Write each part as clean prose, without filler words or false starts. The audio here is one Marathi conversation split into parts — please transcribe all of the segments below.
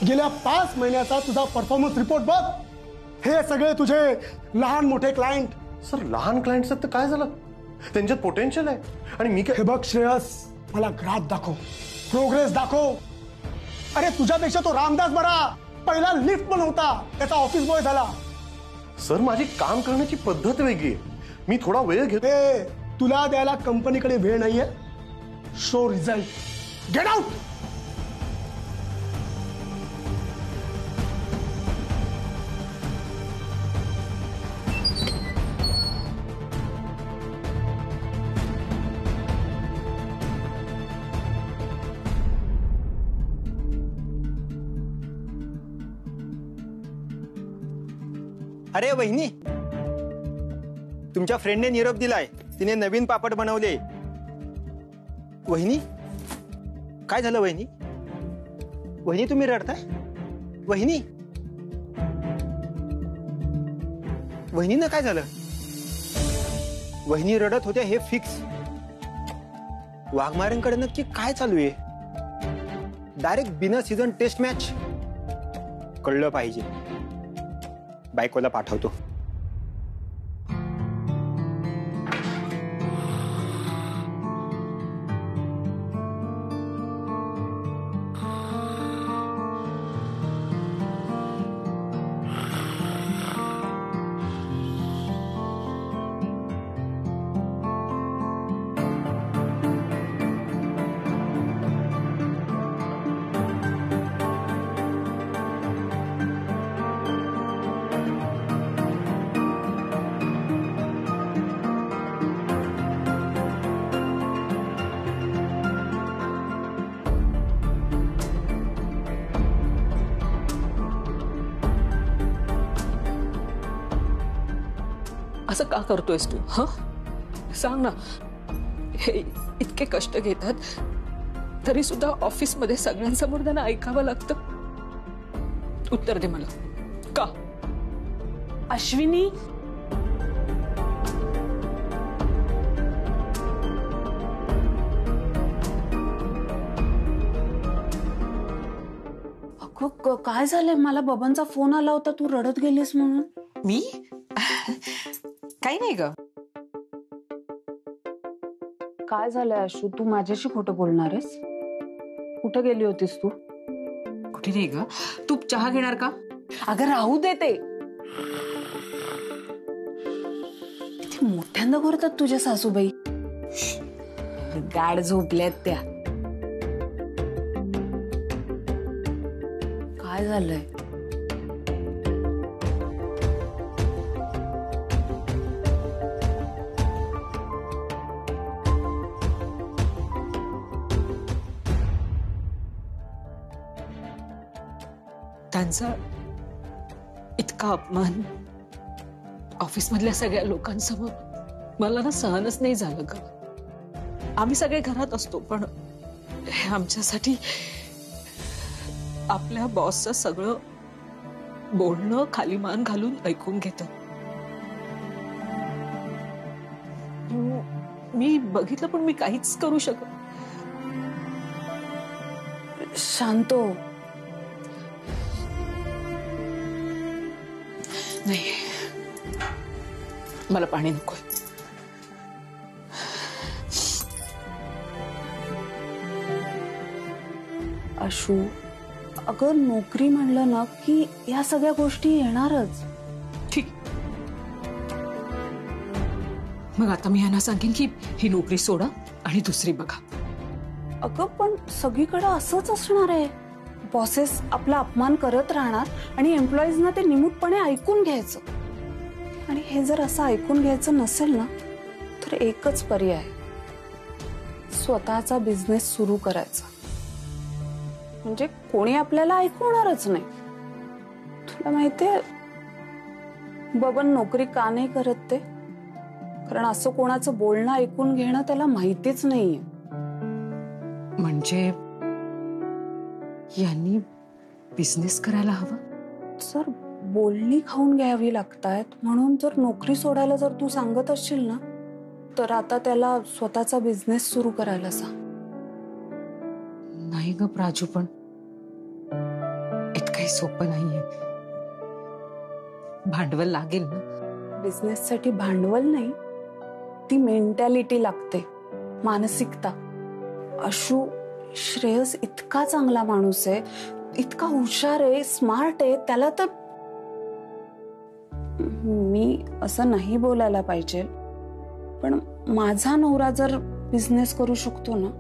गेल्या 5 महिन्याचा तुझा परफॉर्मन्स रिपोर्ट बघ. हे सगळे तुझे लहान मोठे क्लायंट. सर लहान क्लायंटचं तर काय झालं, त्यांच्यात पोटेन्शियल आहे. आणि मी हे बघ श्रेयस, मला ग्राफ दाखव, प्रोग्रेस दाखव. अरे तुझ्यापेक्षा तो रामदास बरा, पहिला लिफ्ट पण होता, त्याचा ऑफिस बॉय झाला. सर माझी काम करण्याची पद्धत वेगळी आहे, मी थोडा वेळ घेतो. तुला द्यायला कंपनीकडे वेळ नाहीये. Show result, get out. अरे वहिनी, तुमच्या फ्रेंडने निरोप दिलाय, तिने नवीन पापड बनवले. वहिनी काय झालं वहिनी? वहिनी तुम्ही रडताय? वहिनी, वहिनींना काय झालं? वहिनी रडत होत्या हे फिक्स. वाघमारेंकडे नक्की काय चालू आहे? डायरेक्ट बिना सीझन टेस्ट मॅच. कळलं पाहिजे. बायकोला पाठवतो. असं का करतोयस तू? हा, सांग ना. हे इतके कष्ट घेतात तरी सुद्धा ऑफिस मध्ये सगळ्यांसमोर त्यांना ऐकावं लागतं. उत्तर दे मला, का? अश्विनी, अगं काय झालंय? मला बबनचा फोन आला होता, तू रडत गेलीस म्हणून. मी काही नाही ग. काय झालंय अशू? तू माझ्याशी खोटं बोलणार आहेस? कुठे गेली होतीस तू? कुठे नाही ग. तू चहा घेणार का? अगं राहू दे ते. किती मोठ्यांदा करतात तुझ्या सासूबाई. गाड झोपल्यात त्या. काय झालंय? त्यांचा इतका अपमान ऑफिस मधल्या सगळ्या लोकांसमोर मला ना सहनच नाही झालं ग. आम्ही सगळे घरात असतो, पण हे आमच्यासाठी आपल्या बॉसचं सगळं बोलणं खाली मान घालून ऐकून घेतात. मी बघितलं पण मी काहीच करू शकत. शांत हो. नाही, मला पाणी नकोय. अशू, अगं नोकरी म्हणलं ना की या सगळ्या गोष्टी येणारच. ठीक, मग आता मी यांना सांगेन की ही नोकरी सोडा आणि दुसरी बघा. अगं पण सगळीकडे असंच असणार आहे. बॉसेस आपला अपमान करत राहणार आणि एम्प्लॉईजना ते निमूटपणे ऐकून घ्यायचं. आणि हे जर असं ऐकून घ्यायचं नसेल ना, तर एकच पर्याय, स्वतःचा बिझनेस सुरू करायचा. म्हणजे कोणी आपल्याला ऐकवणारच नाही. तुला माहितीये बबन नोकरी का नाही करत ते? कारण असं कोणाचं बोलणं ऐकून घेणं त्याला माहितीच नाहीये. म्हणजे यांनी बिझनेस करायला हवा? सर, बोलणी खाऊन घ्यावी लागतायत, म्हणून जर नोकरी सोडायला जर तू सांगत असशील ना, तर आता त्याला स्वतःचा बिझनेस सुरू करायला सांग. नाही ग प्राजू, पण काही सोपं नाहीये. भांडवल लागेल ना. बिझनेससाठी भांडवल नाही, ती मेंटॅलिटी लागते, मानसिकता. अशू, श्रेयस इतका चांगला माणूस आहे, इतका हुशार आहे, स्मार्ट आहे. त्याला तर मी असं नाही बोलायला पाहिजे, पण माझा नवरा जर बिझनेस करू शकतो ना,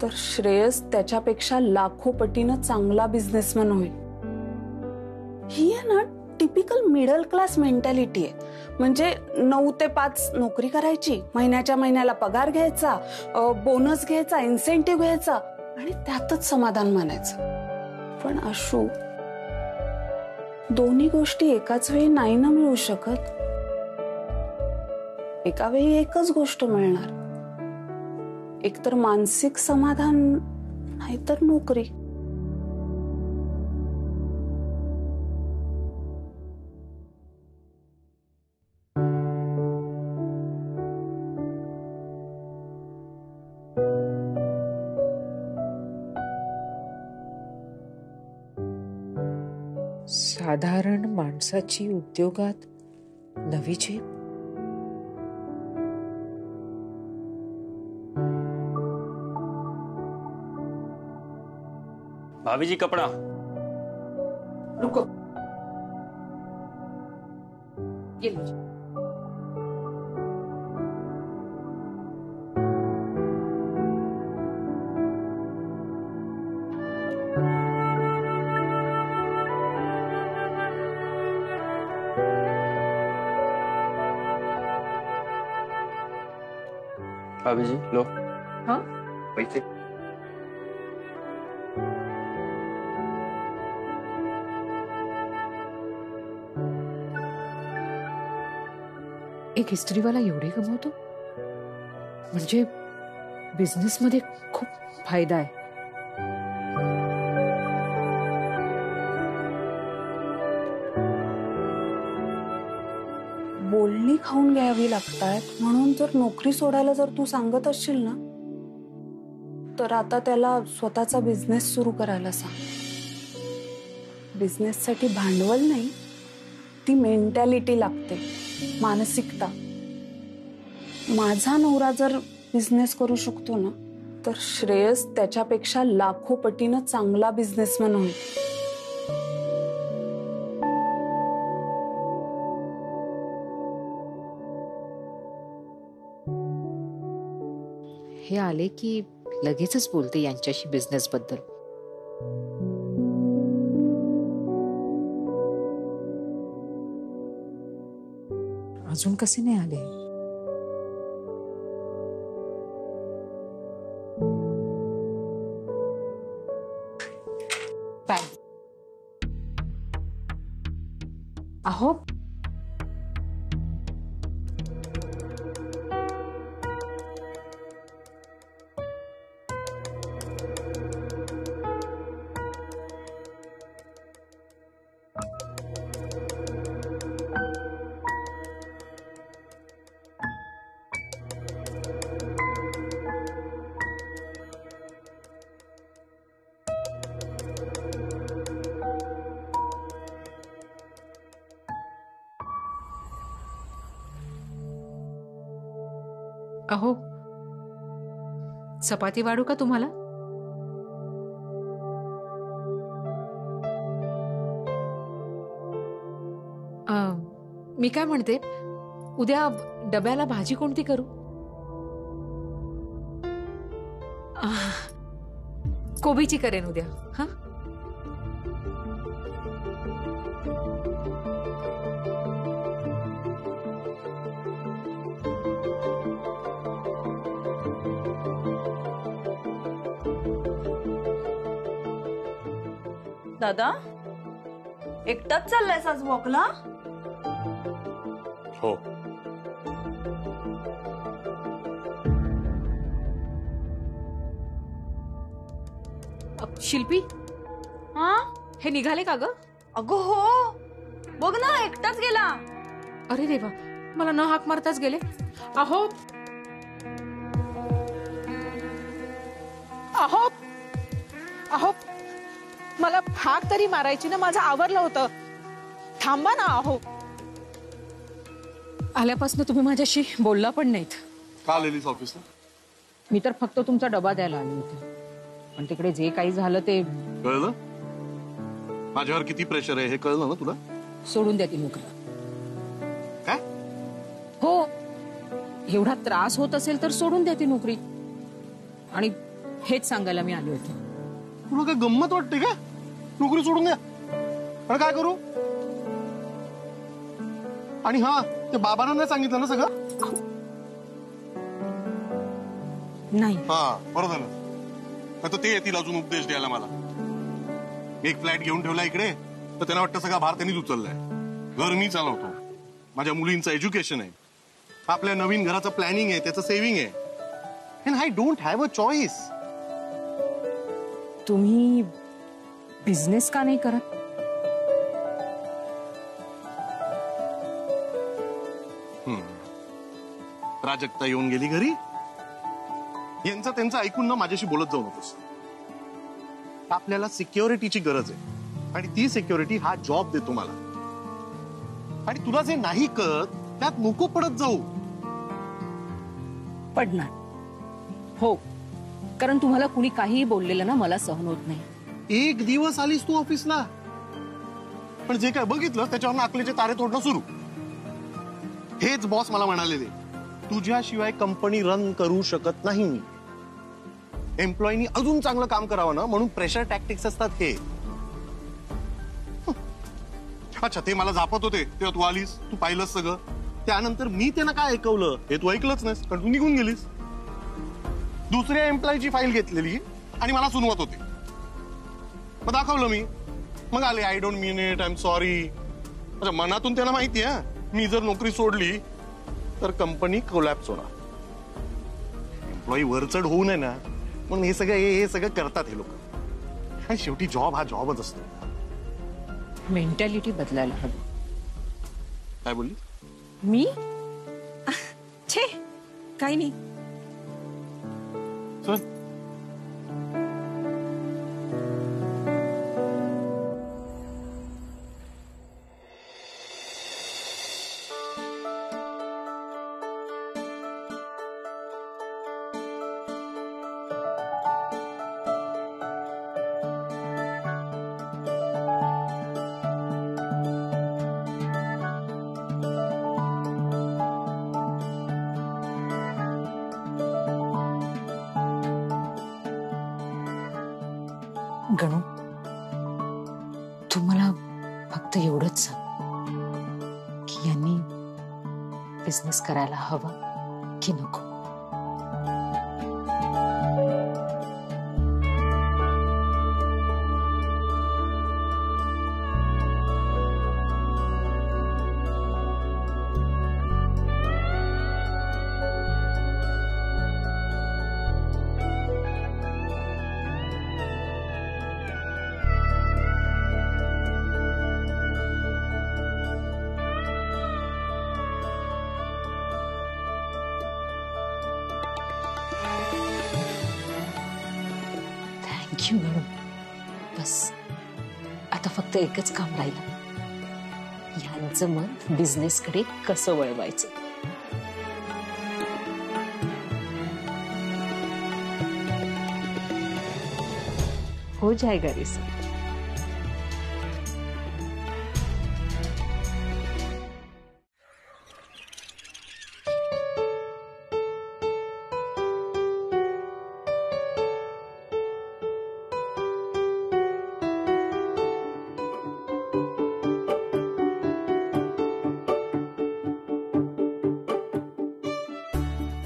तर श्रेयस त्याच्यापेक्षा लाखो पटीनं चांगला बिझनेसमॅन होईल. ही आहे ना टिपिकल मिडल क्लास मेंटॅलिटी आहे. म्हणजे 9 ते 5 नोकरी करायची, महिन्याच्या महिन्याला पगार घ्यायचा, बोनस घ्यायचा, इन्सेंटिव्ह घ्यायचा आणि त्यातच समाधान मानायचं. पण अशू, दोन्ही गोष्टी एकाच वेळी नाही ना मिळू शकत. एका वेळी एकच गोष्ट मिळणार, एकतर मानसिक समाधान नाहीतर नोकरी. साधारण माणसाची उद्योगात नवी झेप. भाभी जी कपड़ा. रुको, ये लीजिए. भाभी जी लो. हाँ, पैसे. एक इस्त्रीवाला एवढे कमवतो म्हणजे बिझनेस मध्ये खूप फायदा आहे. बोलणी खाऊन घ्यावी लागतायत म्हणून जर नोकरी सोडायला जर तू सांगत असशील ना, तर आता त्याला स्वतःचा बिझनेस सुरू करायला सांग. बिझनेससाठी भांडवल नाही, ती मेंटॅलिटी लागते, मानसिकता. माझा नवरा जर बिझनेस करू शकतो ना, तर श्रेयस त्याच्यापेक्षा लाखो पटीनं चांगला बिझनेसमॅन होईल. हे आले की लगेचच बोलते यांच्याशी बिझनेस बद्दल. अजून कसे नाही आले? अहो, अहो, चपाती वाढू का तुम्हाला? मी काय म्हणते, उद्या डब्याला भाजी कोणती करू? कोबीची करेन उद्या. हा, दादा, एकटाच चाललायस आज वॉकला? हो. शिल्पी, हा, हे निघाले का ग? अगं हो, बघ ना, एकटाच गेला. अरे देवा, मला न हाक मारताच गेले. अहो अहो अहो, मला हाक तरी मारायची ना, माझं आवरलं होतं. थांबा ना अहो. आल्यापासून तुम्ही माझ्याशी बोलला पण नाहीत. का आलेलीस ऑफिसला? मी तर फक्त तुमचा डबा द्यायला आले होते, पण तिकडे जे काही झालं ते. कळलं? माझ्यावर किती प्रेशर आहे हे कळलं ना तुला? सोडून द्या ती नोकरी. काय? हो, एवढा त्रास होत असेल तर सोडून द्या ती नोकरी. आणि हेच सांगायला मी आले होते. तुला काय गंमत वाटते का? नोकरी सोडून द्या आणि काय करू? आणि हा, ते बाबांना नाही सांगितलं ना सगळं? नाही. हा, बरं झालं. आता ते येतील अजून उपदेश द्यायला मला. एक फ्लॅट घेऊन ठेवला इकडे तर त्यांना वाटतं सगळा भार त्यांनीच उचललाय. घर मी चालवतो, माझ्या मुलींचं एज्युकेशन आहे, आपल्या नवीन घराचं प्लॅनिंग आहे, त्याचं सेव्हिंग आहे. And I don't have a choice. तुम्ही बिझनेस का नाही करत? प्राजक्ता येऊन गेली घरी. यांचं त्यांचं ऐकून ना माझ्याशी बोलत जाऊ नकोस. आपल्याला सिक्युरिटीची गरज आहे आणि ती सिक्युरिटी हा जॉब देतो मला. आणि तुला जे नाही कळत त्यात नको पडत जाऊ. पडणार हो, कारण तुम्हाला कुणी काहीही बोललेलं ना मला सहन होत नाही. एक दिवस आलीस तू ऑफिसला, पण जे काय बघितलं त्याच्यावर अकलेचे तारे तोडणं सुरू. हेच बॉस मला म्हणालेले, तुझ्याशिवाय कंपनी रन करू शकत नाही मी. एम्प्लॉईनी अजून चांगलं काम करावं ना म्हणून प्रेशर टॅक्टिक्स असतात हे. अच्छा, ते मला जापत होते तेव्हा तू आलीस, तू पाहिलंस सगळं. त्यानंतर मी त्यांना काय ऐकवलं हे तू ऐकलंच नाहीस, कारण तू निघून गेलीस. दुसऱ्या एम्प्लॉईची फाईल घेतलेली आणि मला सुनवत होते. मग दाखवलं मी, मग आले I don't mean it, I am sorry. अच्छा, मनातून त्यांना माहिती आहे मी जर नोकरी सोडली तर कंपनी कोलॅप्स होणार. एम्प्लॉई वरचढ होऊ नये ना म्हणून हे सगळं करतात हे लोक. आणि शेवटी जॉब हा जॉबच असतो. मेंटॅलिटी बदलायला हवी. काय बोलली? मी छे काही नाही. चल. गणू, तू मला फक्त एवढंच सांग की यांनी बिझनेस करायला हवा की नको. थँक्यू गणू. बस आता फक्त एकच काम राहिलं, यांचं मन बिझनेसकडे कसं वळवायचं. हो जाएगा रे सर.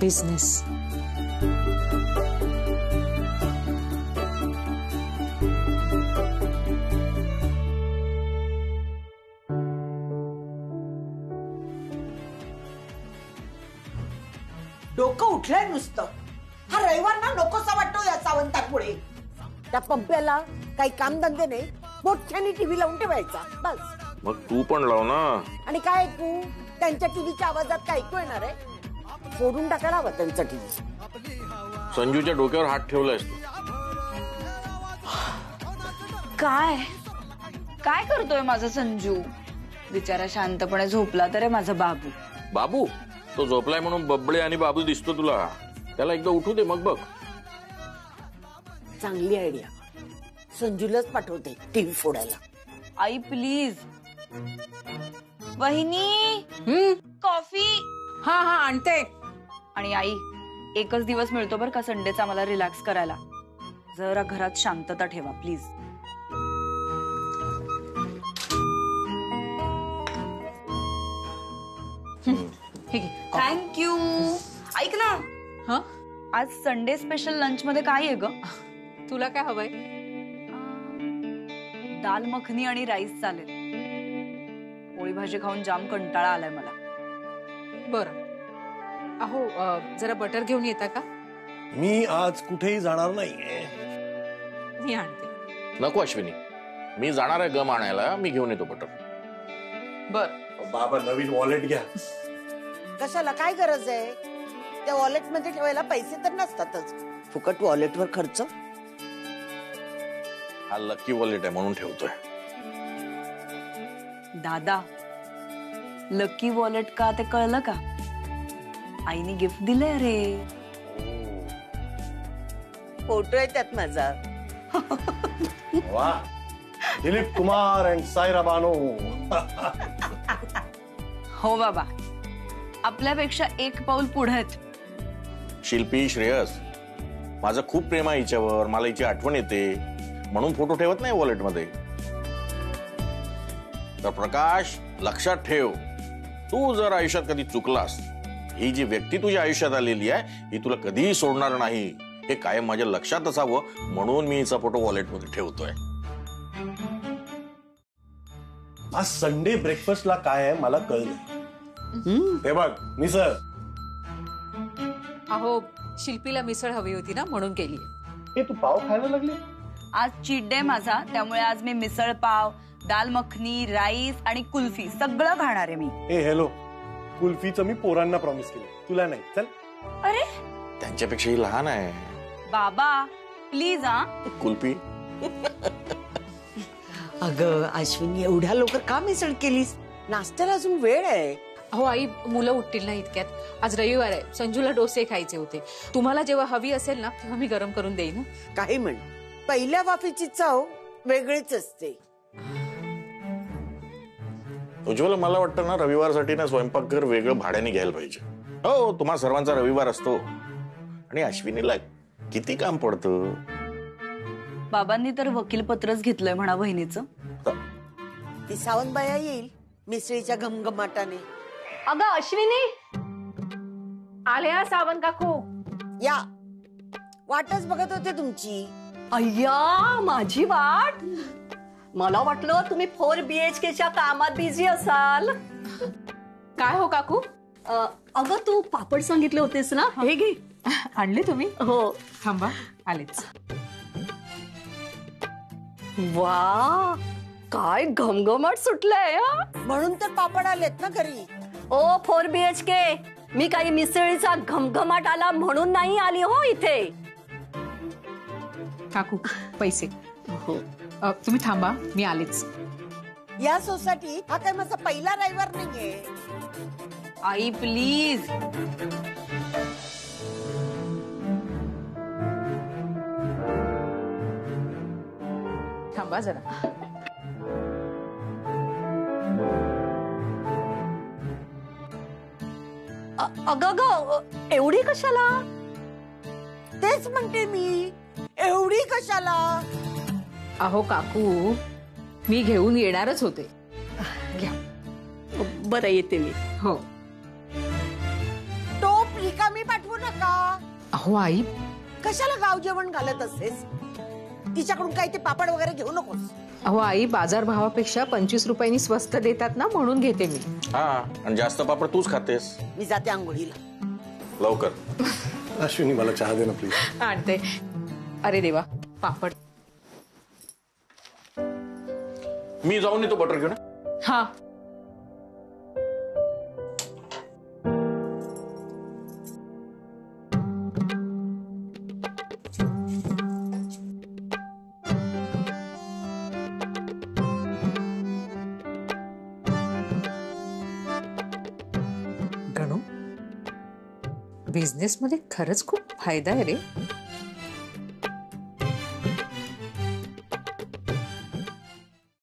बिझनेस डोकं उठलंय नुसतं. हा रविवार ना नकोसा वाटतो या सावंतापुढे. त्या पंप्याला काही कामधंदे नाही, मोठ्याने टीव्ही लावून ठेवायचा बस. मग तू पण लाव ना. आणि काय ऐकू? त्यांच्या टीव्हीच्या आवाजात काय ऐकू येणार आहे? फोडून टाकायला हवा त्यांचा टीव्ही. संजूच्या डोक्यावर हात ठेवलायस तू. काय काय करतोय माझा संजू? बिचारा शांतपणे झोपला तर आहे माझा बाबू. बाबू तो झोपलाय म्हणून बबडे आणि बाबू दिसतो तुला. त्याला एकदा उठू दे मग बघ. चांगली आयडिया. संजूलाच पाठवते टीव्ही फोडायला. आई प्लीज. वहिनी कॉफी. हा हा आणते. आणि आई एकच दिवस मिळतो बरं का संडेचा मला रिलॅक्स करायला. जरा घरात शांतता ठेवा प्लीज. थँक्यू. ऐक ना, हा आज संडे स्पेशल लंच मध्ये काय आहे ग? तुला काय हवंय? दाल मखनी आणि राईस चालेल. पोळी भाजी खाऊन जाम कंटाळा आलाय मला. बरं. अहो जरा बटर घेऊन येता का? मी आज कुठेही जाणार नाहीये. मी आणते. नको अश्विनी, मी जाणार आहे गम आणायला. मी घेऊन येतो बटर. बर. बाबा नवीन वॉलेट घ्या. कशाला काय गरज आहे? त्या वॉलेट मध्ये ठेवायला पैसे तर नसतातच. फुकट वॉलेटवर खर्च. हा लकी वॉलेट आहे म्हणून ठेवतोय. दादा लकी वॉलेट का ते कळलं का? आईने गिफ्ट दिलंय रे. फोटो आहे त्यात माझा. वा, दिलीप कुमार अँड सायरा बानो. हो बाबा, आपल्यापेक्षा एक पाऊल पुढे आहेत. शिल्पी, श्रेयस, माझं खूप प्रेम आहे हिच्यावर. मला हिची आठवण येते म्हणून फोटो ठेवत नाही वॉलेट मध्ये. तर प्रकाश लक्षात ठेव, तू जर आयुष्यात कधी चुकलास, ही जी व्यक्ती तुझ्या आयुष्यात आलेली आहे ही तुला कधीही सोडणार नाही. हे कायम माझ्या लक्षात असावं म्हणून मी हिचा फोटो वॉलेट मध्ये ठेवतोय. आज संडे ब्रेकफास्टला काय आहे मला कळलं. हे बघ मिसळ. अहो शिल्पीला मिसळ हवी होती ना म्हणून केली. हे तू पाव खायला लागले? आज चीट डे माझा, त्यामुळे आज मी मिसळ पाव, दाल मखनी, राईस आणि कुल्फी सगळं खाणार आहे मी. ए हॅलो, कुल्फीचं मी पोरांना प्रॉमिस केलं, तुला नाही. चल. अरे त्यांच्यापेक्षाही लहान आहे. बाबा प्लीज. कुल्फी. अगं अश्विनी, एवढ्या लवकर का मिसळ केलीस? नाश्त्याला अजून वेळ आहे. अहो आई, मुलं उठतील ना इतक्यात. आज रविवार आहे, संजूला डोसे खायचे होते. तुम्हाला जेव्हा हवी असेल ना तेव्हा मी गरम करून देईन. काही म्हण, पहिल्या वाफेची चव वेगळीच असते. उज्ज्वला, मला वाटतं ना रविवारसाठी ना स्वयंपाकघर वेगळं भाड्याने घ्यायला पाहिजे. हो, तुम्हा सर्वांचा रविवार असतो आणि अश्विनीला किती काम पडतं. बाबांनी तर वकील पत्रच घेतलंय म्हणा बहिणीचं. ती सावंतबाया येईल मिसळीच्या घमघमाटाने. अगं अश्विनी, आल्या सावंत काकू. या, वाटच बघत होते तुमची. अय्या, माझी वाट. मला वाटलं तुम्ही 4 BHKच्या कामात बिझी असाल. काय हो काकू? अगं तू पापड सांगितले होतेस ना, हे घे. आणले तुम्ही? हो. थांबा, आलेच. वा, काय घमघमाट सुटलंय. म्हणून तर पापड आलेत ना घरी. ओ 4 BHK, मी काही मिसळीचा घमघमाट आला म्हणून नाही आली हो इथे. काकू पैसे. हो. तुम्ही थांबा, मी आलेच. या सोसायटीत हा काय माझा पहिला रविवार नाहीये. आई प्लीज. थांबा जरा. अगं एवढी कशाला? तेच म्हणते मी, एवढी कशाला? अहो काकू, मी घेऊन येणारच होते. घ्या. बरं, येते मी. हो. टोप रिकामी पाठवू नका. अहो आई, कशाला गाव जेवण घालत असेस? तिच्याकडून काही ते पापड वगैरे घेऊ नकोस. अहो आई, बाजार भावापेक्षा 25 रुपयांनी स्वस्त देतात ना म्हणून घेते मी. हा, आणि जास्त पापड तूच खातेस. मी जाते आंघोळीला. लवकर. अश्विनी, मला चहा दे ना प्लीज. आणते. अरे देवा, पापड. मी जाऊन येतो बटर घेऊन. हा. गणू बिझनेस मध्ये खरंच खूप फायदा आहे रे.